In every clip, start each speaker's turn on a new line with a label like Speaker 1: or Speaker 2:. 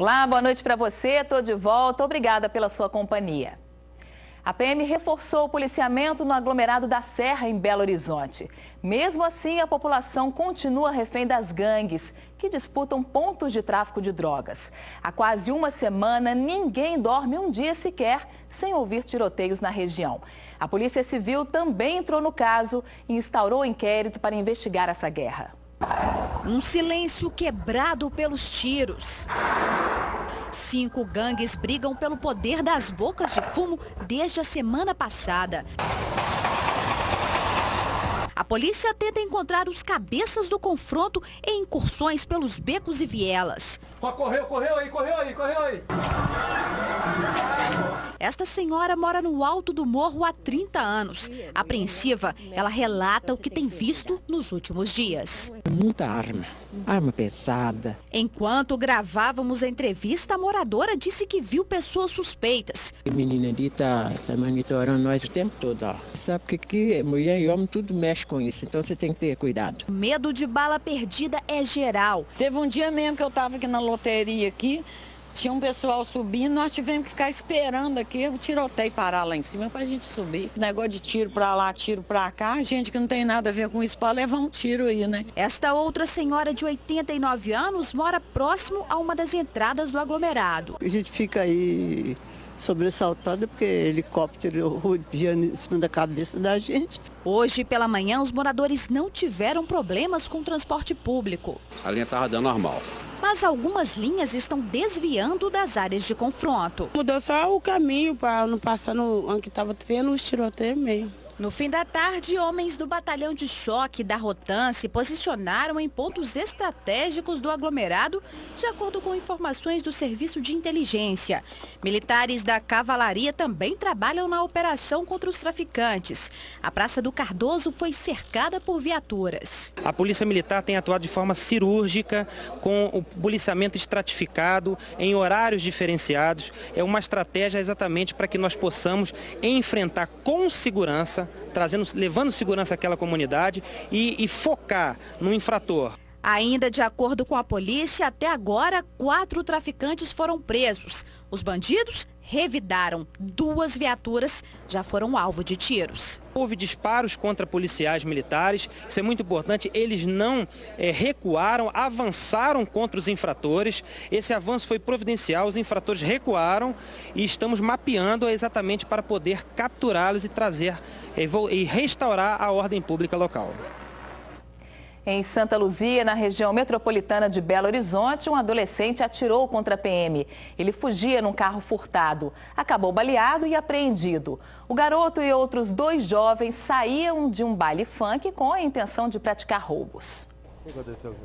Speaker 1: Olá, boa noite para você. Estou de volta. Obrigada pela sua companhia. A PM reforçou o policiamento no aglomerado da Serra, em Belo Horizonte. Mesmo assim, a população continua refém das gangues, que disputam pontos de tráfico de drogas. Há quase uma semana, ninguém dorme um dia sequer sem ouvir tiroteios na região. A Polícia Civil também entrou no caso e instaurou inquérito para investigar essa guerra.
Speaker 2: Um silêncio quebrado pelos tiros. 5 gangues brigam pelo poder das bocas de fumo desde a semana passada. A polícia tenta encontrar os cabeças do confronto em incursões pelos becos e vielas.
Speaker 3: Correu aí.
Speaker 2: Esta senhora mora no alto do morro há 30 anos. Apreensiva, ela relata o que tem visto nos últimos dias.
Speaker 4: Muita arma pesada.
Speaker 2: Enquanto gravávamos a entrevista, a moradora disse que viu pessoas suspeitas.
Speaker 4: A menina ali tá monitorando nós o tempo todo, ó. Sabe que aqui mulher e homem tudo mexe com isso, então você tem que ter cuidado.
Speaker 2: O medo de bala perdida é geral.
Speaker 5: Teve um dia mesmo que eu estava aqui na loteria aqui, tinha um pessoal subindo, nós tivemos que ficar esperando aqui o tiroteio parar lá em cima pra gente subir. Negócio de tiro pra lá, tiro pra cá, gente que não tem nada a ver com isso pra levar um tiro aí, né?
Speaker 2: Esta outra senhora de 89 anos mora próximo a uma das entradas do aglomerado.
Speaker 6: A gente fica aí sobressaltada porque helicóptero rodeando em cima da cabeça da gente.
Speaker 2: Hoje pela manhã os moradores não tiveram problemas com o transporte público.
Speaker 7: A linha estava dando normal.
Speaker 2: Mas algumas linhas estão desviando das áreas de confronto.
Speaker 8: Mudou só o caminho para não passar onde estava tendo os tiroteios mesmo.
Speaker 2: No fim da tarde, homens do batalhão de choque da Rotan se posicionaram em pontos estratégicos do aglomerado, de acordo com informações do Serviço de Inteligência. Militares da Cavalaria também trabalham na operação contra os traficantes. A Praça do Cardoso foi cercada por viaturas.
Speaker 9: A Polícia Militar tem atuado de forma cirúrgica, com o policiamento estratificado, em horários diferenciados. É uma estratégia exatamente para que nós possamos enfrentar com segurança, levando segurança àquela comunidade e focar no infrator.
Speaker 2: Ainda de acordo com a polícia, até agora 4 traficantes foram presos. Os bandidos revidaram. 2 viaturas já foram alvo de tiros.
Speaker 9: Houve disparos contra policiais militares, isso é muito importante, eles não recuaram, avançaram contra os infratores. Esse avanço foi providencial, os infratores recuaram e estamos mapeando exatamente para poder capturá-los e trazer e restaurar a ordem pública local.
Speaker 1: Em Santa Luzia, na região metropolitana de Belo Horizonte, um adolescente atirou contra a PM. Ele fugia num carro furtado. Acabou baleado e apreendido. O garoto e outros 2 jovens saíam de um baile funk com a intenção de praticar roubos.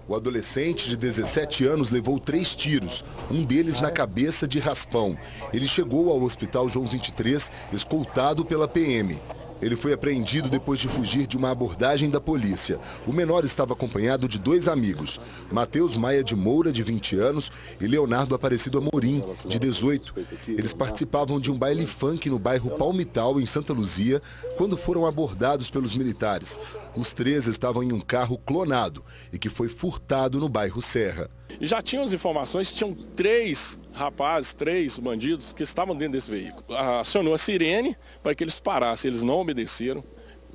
Speaker 10: O adolescente de 17 anos levou 3 tiros, um deles na cabeça de raspão. Ele chegou ao Hospital João 23, escoltado pela PM. Ele foi apreendido depois de fugir de uma abordagem da polícia. O menor estava acompanhado de 2 amigos, Matheus Maia de Moura, de 20 anos, e Leonardo Aparecido Amorim, de 18. Eles participavam de um baile funk no bairro Palmital, em Santa Luzia, quando foram abordados pelos militares. Os 3 estavam em um carro clonado e que foi furtado no bairro Serra.
Speaker 3: E já tínhamos informações que tinham 3 rapazes, 3 bandidos que estavam dentro desse veículo. Acionou a sirene para que eles parassem, eles não obedeceram,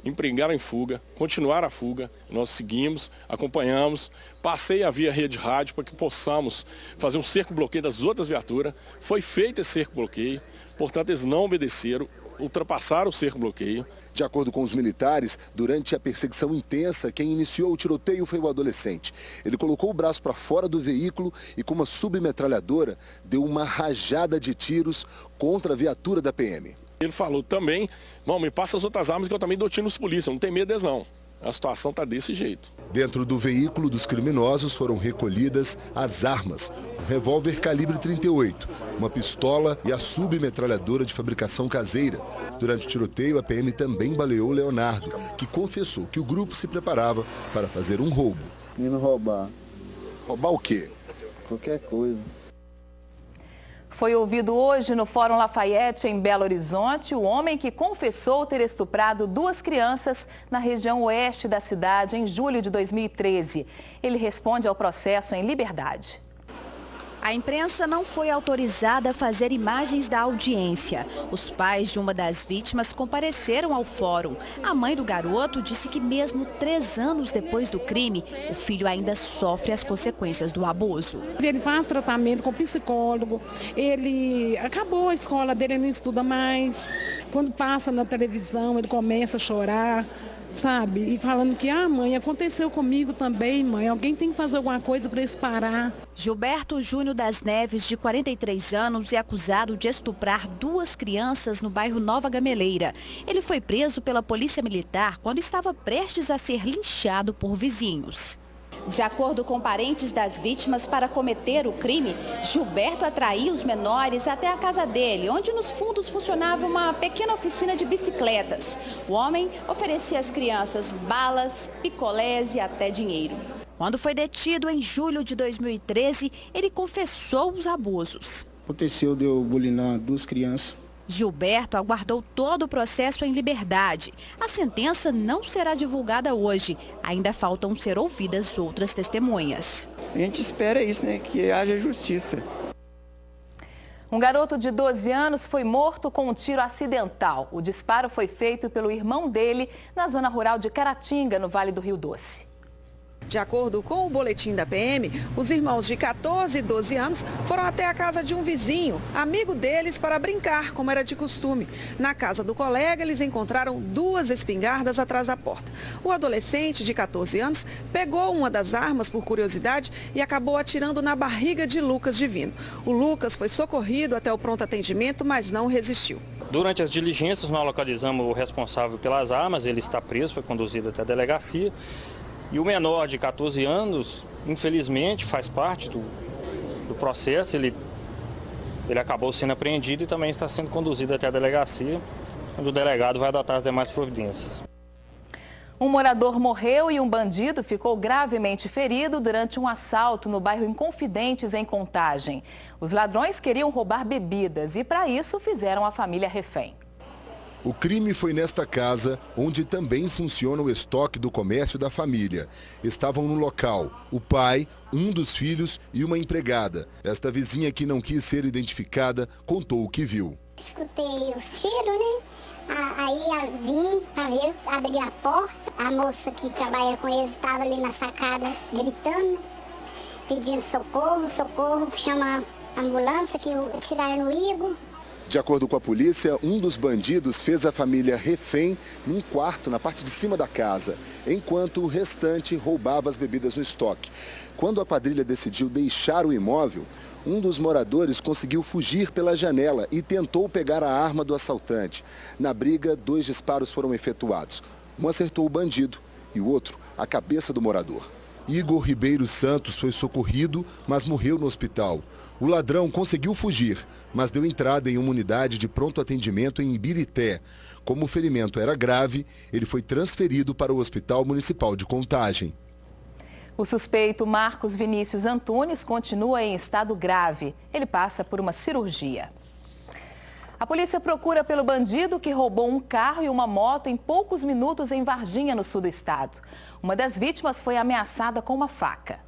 Speaker 3: empregaram em fuga, continuaram a fuga. Nós seguimos, acompanhamos, passei a via rede rádio para que possamos fazer um cerco-bloqueio das outras viaturas. Foi feito esse cerco-bloqueio, portanto eles não obedeceram, ultrapassaram o cerco-bloqueio.
Speaker 10: De acordo com os militares, durante a perseguição intensa, quem iniciou o tiroteio foi o adolescente. Ele colocou o braço para fora do veículo e com uma submetralhadora deu uma rajada de tiros contra a viatura da PM.
Speaker 3: Ele falou também, não, me passa as outras armas que eu também dou tiro nos polícias, não tem medo deles não. A situação está desse jeito.
Speaker 10: Dentro do veículo dos criminosos foram recolhidas as armas, um revólver calibre 38, uma pistola e a submetralhadora de fabricação caseira. Durante o tiroteio, a PM também baleou Leonardo, que confessou que o grupo se preparava para fazer um roubo.
Speaker 11: Indo roubar.
Speaker 10: Roubar o quê?
Speaker 11: Qualquer coisa.
Speaker 1: Foi ouvido hoje no Fórum Lafayette, em Belo Horizonte, o homem que confessou ter estuprado 2 crianças na região oeste da cidade em julho de 2013. Ele responde ao processo em liberdade.
Speaker 2: A imprensa não foi autorizada a fazer imagens da audiência. Os pais de uma das vítimas compareceram ao fórum. A mãe do garoto disse que mesmo 3 anos depois do crime, o filho ainda sofre as consequências do abuso.
Speaker 8: Ele faz tratamento com psicólogo, ele acabou a escola dele, ele não estuda mais. Quando passa na televisão, ele começa a chorar. Sabe? E falando que, mãe, aconteceu comigo também, mãe. Alguém tem que fazer alguma coisa para isso parar.
Speaker 2: Gilberto Júnior das Neves, de 43 anos, é acusado de estuprar 2 crianças no bairro Nova Gameleira. Ele foi preso pela Polícia Militar quando estava prestes a ser linchado por vizinhos. De acordo com parentes das vítimas, para cometer o crime, Gilberto atraía os menores até a casa dele, onde nos fundos funcionava uma pequena oficina de bicicletas. O homem oferecia às crianças balas, picolés e até dinheiro. Quando foi detido em julho de 2013, ele confessou os abusos.
Speaker 7: Aconteceu de eu bulinar 2 crianças.
Speaker 2: Gilberto aguardou todo o processo em liberdade. A sentença não será divulgada hoje. Ainda faltam ser ouvidas outras testemunhas.
Speaker 11: A gente espera isso, né? Que haja justiça.
Speaker 1: Um garoto de 12 anos foi morto com um tiro acidental. O disparo foi feito pelo irmão dele na zona rural de Caratinga, no Vale do Rio Doce.
Speaker 12: De acordo com o boletim da PM, os irmãos de 14 e 12 anos foram até a casa de um vizinho, amigo deles, para brincar, como era de costume. Na casa do colega, eles encontraram 2 espingardas atrás da porta. O adolescente, de 14 anos, pegou uma das armas por curiosidade e acabou atirando na barriga de Lucas Divino. O Lucas foi socorrido até o pronto atendimento, mas não resistiu.
Speaker 9: Durante as diligências, nós localizamos o responsável pelas armas, ele está preso, foi conduzido até a delegacia. E o menor de 14 anos, infelizmente, faz parte do processo, ele acabou sendo apreendido e também está sendo conduzido até a delegacia, onde o delegado vai adotar as demais providências.
Speaker 1: Um morador morreu e um bandido ficou gravemente ferido durante um assalto no bairro Inconfidentes, em Contagem. Os ladrões queriam roubar bebidas e, para isso, fizeram a família refém.
Speaker 10: O crime foi nesta casa, onde também funciona o estoque do comércio da família. Estavam no local o pai, um dos filhos e uma empregada. Esta vizinha, que não quis ser identificada, contou o que viu.
Speaker 13: Escutei os tiros, né? Aí vim para ver, abri a porta. A moça que trabalha com eles estava ali na sacada gritando, pedindo socorro, chama a ambulância que tiraram no Igor.
Speaker 10: De acordo com a polícia, um dos bandidos fez a família refém num quarto na parte de cima da casa, enquanto o restante roubava as bebidas no estoque. Quando a quadrilha decidiu deixar o imóvel, um dos moradores conseguiu fugir pela janela e tentou pegar a arma do assaltante. Na briga, 2 disparos foram efetuados. Um acertou o bandido e o outro a cabeça do morador. Igor Ribeiro Santos foi socorrido, mas morreu no hospital. O ladrão conseguiu fugir, mas deu entrada em uma unidade de pronto atendimento em Ibirité. Como o ferimento era grave, ele foi transferido para o Hospital Municipal de Contagem.
Speaker 1: O suspeito Marcos Vinícius Antunes continua em estado grave. Ele passa por uma cirurgia. A polícia procura pelo bandido que roubou um carro e uma moto em poucos minutos em Varginha, no sul do estado. Uma das vítimas foi ameaçada com uma faca.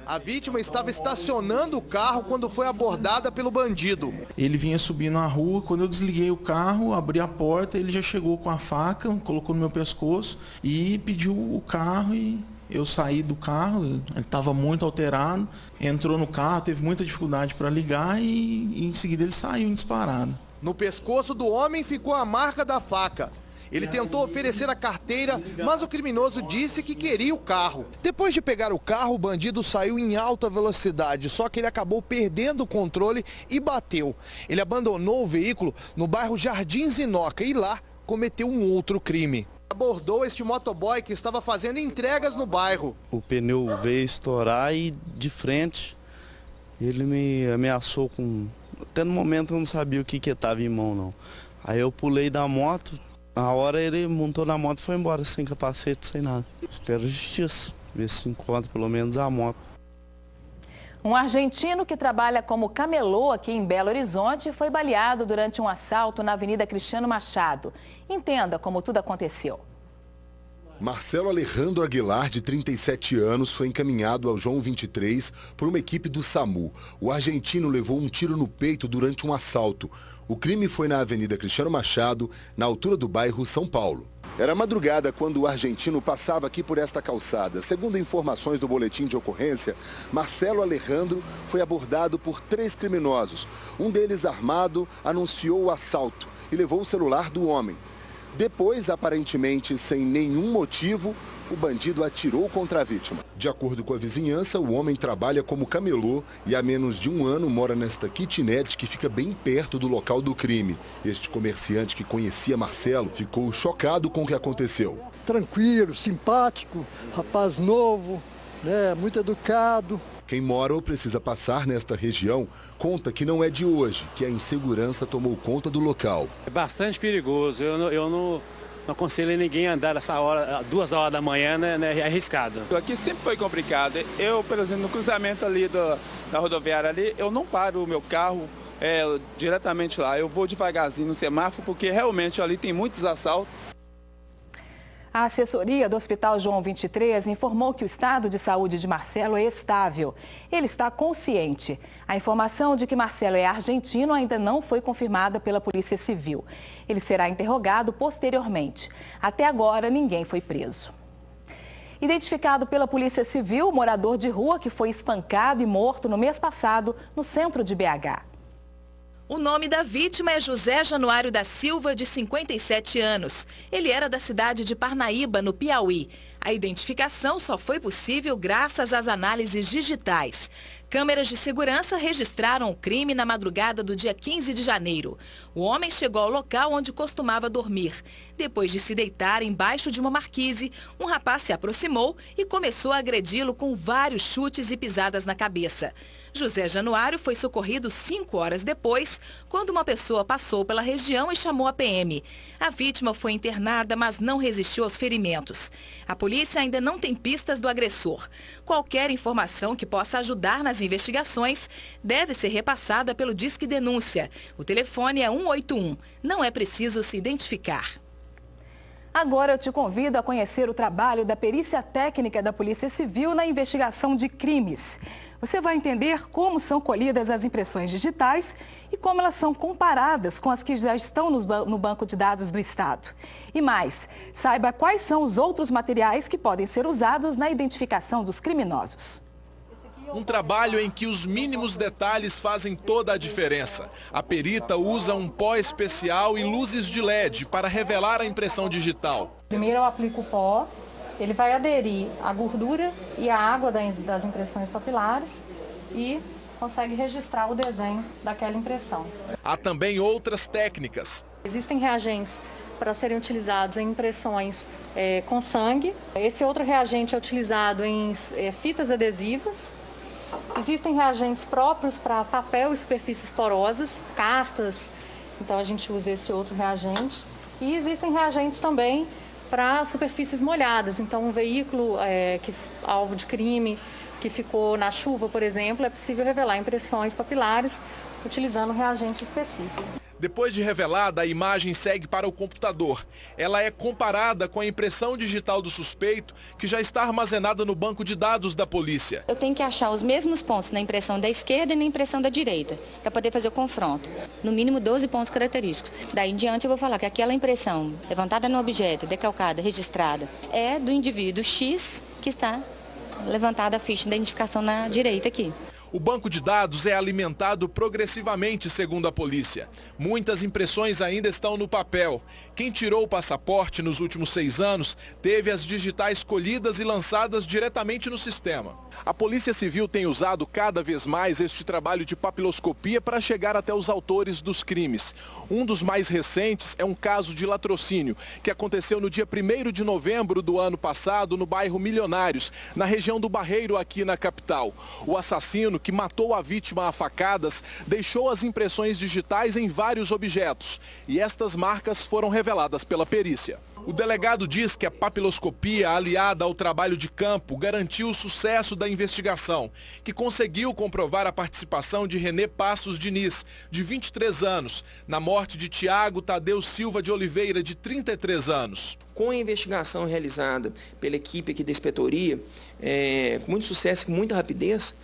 Speaker 14: A vítima estava estacionando o carro quando foi abordada pelo bandido.
Speaker 15: Ele vinha subindo a rua, quando eu desliguei o carro, abri a porta, ele já chegou com a faca, colocou no meu pescoço e pediu o carro e eu saí do carro. Ele estava muito alterado, entrou no carro, teve muita dificuldade para ligar e em seguida ele saiu disparado.
Speaker 14: No pescoço do homem ficou a marca da faca. Ele tentou oferecer a carteira, mas o criminoso disse que queria o carro. Depois de pegar o carro, o bandido saiu em alta velocidade, só que ele acabou perdendo o controle e bateu. Ele abandonou o veículo no bairro Jardim Zinoca e lá cometeu um outro crime. Abordou este motoboy que estava fazendo entregas no bairro.
Speaker 16: O pneu veio estourar e de frente ele me ameaçou com... Até no momento eu não sabia o que estava em mão, não. Aí eu pulei da moto, na hora ele montou na moto e foi embora, sem capacete, sem nada. Espero justiça, ver se encontra pelo menos a moto.
Speaker 1: Um argentino que trabalha como camelô aqui em Belo Horizonte foi baleado durante um assalto na Avenida Cristiano Machado. Entenda como tudo aconteceu.
Speaker 10: Marcelo Alejandro Aguilar, de 37 anos, foi encaminhado ao João 23 por uma equipe do SAMU. O argentino levou um tiro no peito durante um assalto. O crime foi na Avenida Cristiano Machado, na altura do bairro São Paulo. Era madrugada quando o argentino passava aqui por esta calçada. Segundo informações do boletim de ocorrência, Marcelo Alejandro foi abordado por 3 criminosos. Um deles, armado, anunciou o assalto e levou o celular do homem. Depois, aparentemente sem nenhum motivo, o bandido atirou contra a vítima. De acordo com a vizinhança, o homem trabalha como camelô e há menos de um ano mora nesta kitnet que fica bem perto do local do crime. Este comerciante que conhecia Marcelo ficou chocado com o que aconteceu.
Speaker 17: Tranquilo, simpático, rapaz novo, muito educado.
Speaker 10: Quem mora ou precisa passar nesta região conta que não é de hoje que a insegurança tomou conta do local.
Speaker 18: É bastante perigoso. Eu não aconselho ninguém a andar essa hora, 2 horas da manhã, né, é arriscado.
Speaker 19: Aqui sempre foi complicado. Eu, por exemplo, no cruzamento ali da rodoviária ali, eu não paro o meu carro diretamente lá. Eu vou devagarzinho no semáforo porque realmente ali tem muitos assaltos.
Speaker 1: A assessoria do Hospital João 23 informou que o estado de saúde de Marcelo é estável. Ele está consciente. A informação de que Marcelo é argentino ainda não foi confirmada pela Polícia Civil. Ele será interrogado posteriormente. Até agora, ninguém foi preso. Identificado pela Polícia Civil, o morador de rua que foi espancado e morto no mês passado no centro de BH.
Speaker 2: O nome da vítima é José Januário da Silva, de 57 anos. Ele era da cidade de Parnaíba, no Piauí. A identificação só foi possível graças às análises digitais. Câmeras de segurança registraram o crime na madrugada do dia 15 de janeiro. O homem chegou ao local onde costumava dormir. Depois de se deitar embaixo de uma marquise, um rapaz se aproximou e começou a agredi-lo com vários chutes e pisadas na cabeça. José Januário foi socorrido 5 horas depois, quando uma pessoa passou pela região e chamou a PM. A vítima foi internada, mas não resistiu aos ferimentos. A polícia ainda não tem pistas do agressor. Qualquer informação que possa ajudar nas investigações deve ser repassada pelo Disque Denúncia. O telefone é 181. Não é preciso se identificar.
Speaker 1: Agora eu te convido a conhecer o trabalho da perícia técnica da Polícia Civil na investigação de crimes. Você vai entender como são colhidas as impressões digitais e como elas são comparadas com as que já estão no banco de dados do Estado. E mais, saiba quais são os outros materiais que podem ser usados na identificação dos criminosos.
Speaker 20: Um trabalho em que os mínimos detalhes fazem toda a diferença. A perita usa um pó especial e luzes de LED para revelar a impressão digital.
Speaker 21: Primeiro eu aplico o pó. Ele vai aderir à gordura e à água das impressões papilares e consegue registrar o desenho daquela impressão.
Speaker 20: Há também outras técnicas.
Speaker 21: Existem reagentes para serem utilizados em impressões com sangue. Esse outro reagente é utilizado em fitas adesivas. Existem reagentes próprios para papel e superfícies porosas, cartas, então a gente usa esse outro reagente. E existem reagentes também para superfícies molhadas, então um veículo alvo de crime que ficou na chuva, por exemplo, é possível revelar impressões papilares utilizando um reagente específico.
Speaker 20: Depois de revelada, a imagem segue para o computador. Ela é comparada com a impressão digital do suspeito, que já está armazenada no banco de dados da polícia.
Speaker 22: Eu tenho que achar os mesmos pontos na impressão da esquerda e na impressão da direita, para poder fazer o confronto. No mínimo 12 pontos característicos. Daí em diante eu vou falar que aquela impressão levantada no objeto, decalcada, registrada, é do indivíduo X que está levantada a ficha de identificação na direita aqui.
Speaker 20: O banco de dados é alimentado progressivamente, segundo a polícia. Muitas impressões ainda estão no papel. Quem tirou o passaporte nos últimos 6 anos teve as digitais colhidas e lançadas diretamente no sistema. A Polícia Civil tem usado cada vez mais este trabalho de papiloscopia para chegar até os autores dos crimes. Um dos mais recentes é um caso de latrocínio, que aconteceu no dia 1º de novembro do ano passado, no bairro Milionários, na região do Barreiro, aqui na capital. O assassino, que matou a vítima a facadas, deixou as impressões digitais em vários objetos. E estas marcas foram reveladas pela perícia. O delegado diz que a papiloscopia, aliada ao trabalho de campo, garantiu o sucesso da investigação, que conseguiu comprovar a participação de Renê Passos Diniz, de 23 anos, na morte de Tiago Tadeu Silva de Oliveira, de 33 anos.
Speaker 4: Com a investigação realizada pela equipe aqui da inspetoria, com muito sucesso e com muita rapidez,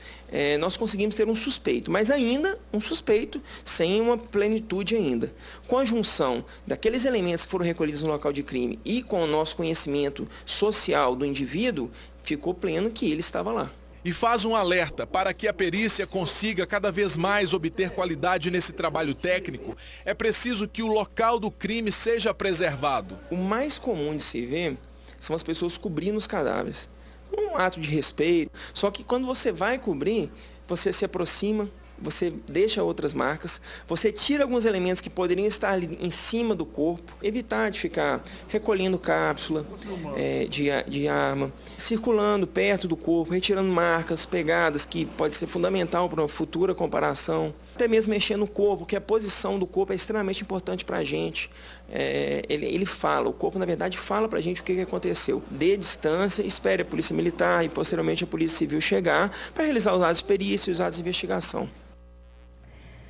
Speaker 4: nós conseguimos ter um suspeito, mas ainda um suspeito sem uma plenitude ainda. Com a junção daqueles elementos que foram recolhidos no local de crime e com o nosso conhecimento social do indivíduo, ficou pleno que ele estava lá.
Speaker 20: E faz um alerta para que a perícia consiga cada vez mais obter qualidade nesse trabalho técnico. É preciso que o local do crime seja preservado.
Speaker 4: O mais comum de se ver são as pessoas cobrindo os cadáveres. Um ato de respeito, só que quando você vai cobrir, você se aproxima, você deixa outras marcas, você tira alguns elementos que poderiam estar ali em cima do corpo, evitar de ficar recolhendo cápsula de arma, circulando perto do corpo, retirando marcas, pegadas, que pode ser fundamental para uma futura comparação, até mesmo mexendo no corpo, que a posição do corpo é extremamente importante para a gente. Ele fala, o corpo na verdade fala para a gente o que aconteceu. Dê distância, espere a polícia militar e posteriormente a polícia civil chegar para realizar os atos de perícia e os atos de investigação.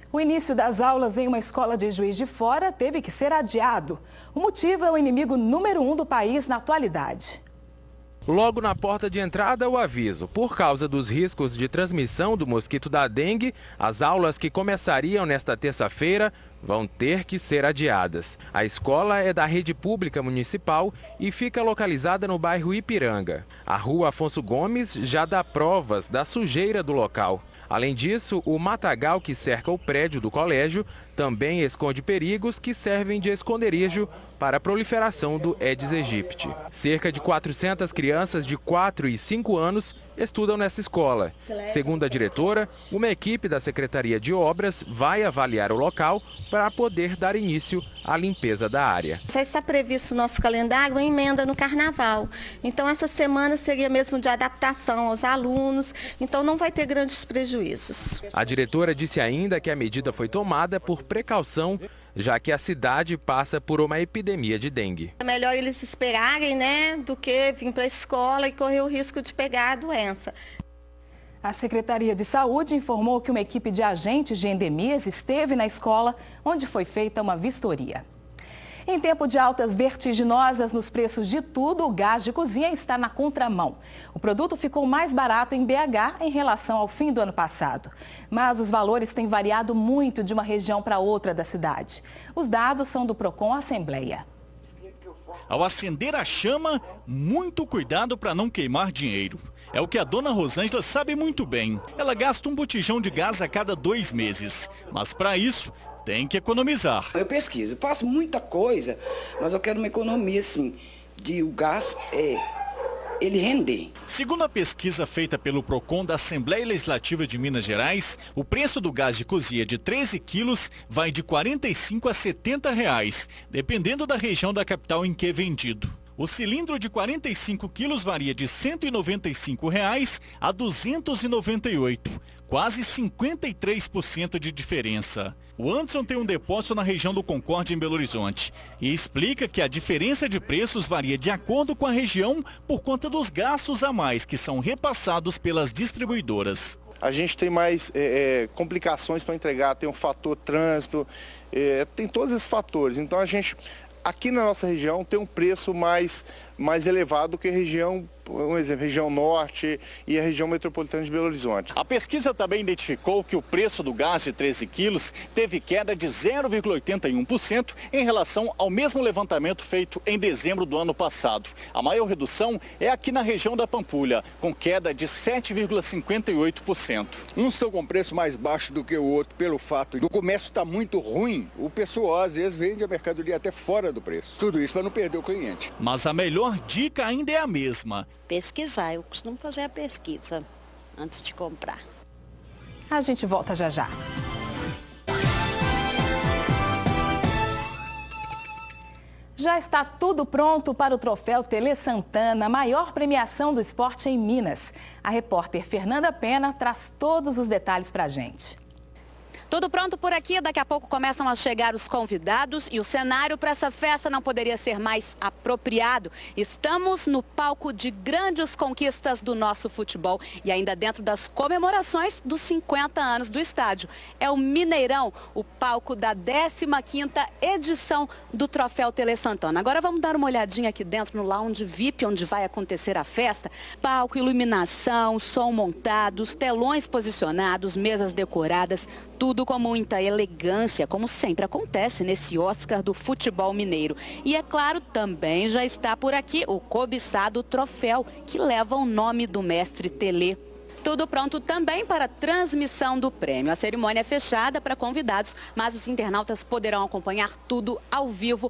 Speaker 1: O início das aulas em uma escola de Juiz de Fora teve que ser adiado. O motivo é o inimigo número 1 do país na atualidade.
Speaker 5: Logo na porta de entrada, o aviso. Por causa dos riscos de transmissão do mosquito da dengue, as aulas que começariam nesta terça-feira vão ter que ser adiadas. A escola é da rede pública municipal e fica localizada no bairro Ipiranga. A rua Afonso Gomes já dá provas da sujeira do local. Além disso, o matagal que cerca o prédio do colégio também esconde perigos que servem de esconderijo para a proliferação do Aedes aegypti. Cerca de 400 crianças de 4 e 5 anos estudam nessa escola. Segundo a diretora, uma equipe da Secretaria de Obras vai avaliar o local para poder dar início à limpeza da área.
Speaker 23: Já está previsto no nosso calendário uma emenda no Carnaval. Então essa semana seria mesmo de adaptação aos alunos, então não vai ter grandes prejuízos.
Speaker 5: A diretora disse ainda que a medida foi tomada por precaução, já que a cidade passa por uma epidemia de dengue.
Speaker 23: É melhor eles esperarem, né, do que vir para a escola e correr o risco de pegar a doença.
Speaker 1: A Secretaria de Saúde informou que uma equipe de agentes de endemias esteve na escola, onde foi feita uma vistoria. Em tempo de altas vertiginosas nos preços de tudo, o gás de cozinha está na contramão. O produto ficou mais barato em BH em relação ao fim do ano passado. Mas os valores têm variado muito de uma região para outra da cidade. Os dados são do Procon Assembleia.
Speaker 24: Ao acender a chama, muito cuidado para não queimar dinheiro. É o que a dona Rosângela sabe muito bem. Ela gasta um botijão de gás a cada 2 meses. Mas para isso, tem que economizar.
Speaker 25: Eu pesquiso, faço muita coisa, mas eu quero uma economia assim, de o gás ele render.
Speaker 24: Segundo a pesquisa feita pelo Procon da Assembleia Legislativa de Minas Gerais, o preço do gás de cozinha de 13 quilos vai de R$ 45 a R$ 70, dependendo da região da capital em que é vendido. O cilindro de 45 quilos varia de R$ 195 a R$ 298, quase 53% de diferença. O Anderson tem um depósito na região do Concórdia, em Belo Horizonte, e explica que a diferença de preços varia de acordo com a região por conta dos gastos a mais que são repassados pelas distribuidoras.
Speaker 26: A gente tem mais complicações para entregar, tem um fator trânsito, tem todos esses fatores. Então a gente, aqui na nossa região, tem um preço mais elevado do que a região, um exemplo, região norte e a região metropolitana de Belo Horizonte.
Speaker 24: A pesquisa também identificou que o preço do gás de 13 quilos teve queda de 0,81% em relação ao mesmo levantamento feito em dezembro do ano passado. A maior redução é aqui na região da Pampulha, com queda de 7,58%.
Speaker 27: Uns estão com preço mais baixo do que o outro pelo fato do comércio estar muito ruim. O pessoal às vezes vende a mercadoria até fora do preço. Tudo isso para não perder o cliente.
Speaker 24: Mas a melhor dica ainda é a mesma.
Speaker 28: Pesquisar, eu costumo fazer a pesquisa antes de comprar.
Speaker 1: A gente volta já já. Já está tudo pronto para o troféu Tele Santana, a maior premiação do esporte em Minas. A repórter Fernanda Pena traz todos os detalhes para a gente.
Speaker 3: Tudo pronto por aqui, daqui a pouco começam a chegar os convidados e o cenário para essa festa não poderia ser mais apropriado. Estamos no palco de grandes conquistas do nosso futebol e ainda dentro das comemorações dos 50 anos do estádio. É o Mineirão, o palco da 15ª edição do Troféu Tele Santana. Agora vamos dar uma olhadinha aqui dentro no lounge VIP, onde vai acontecer a festa. Palco, iluminação, som montados, telões posicionados, mesas decoradas, tudo com muita elegância, como sempre acontece nesse Oscar do futebol mineiro. E é claro, também já está por aqui o cobiçado troféu, que leva o nome do mestre Telê. Tudo pronto também para a transmissão do prêmio. A cerimônia é fechada para convidados, mas os internautas poderão acompanhar tudo ao vivo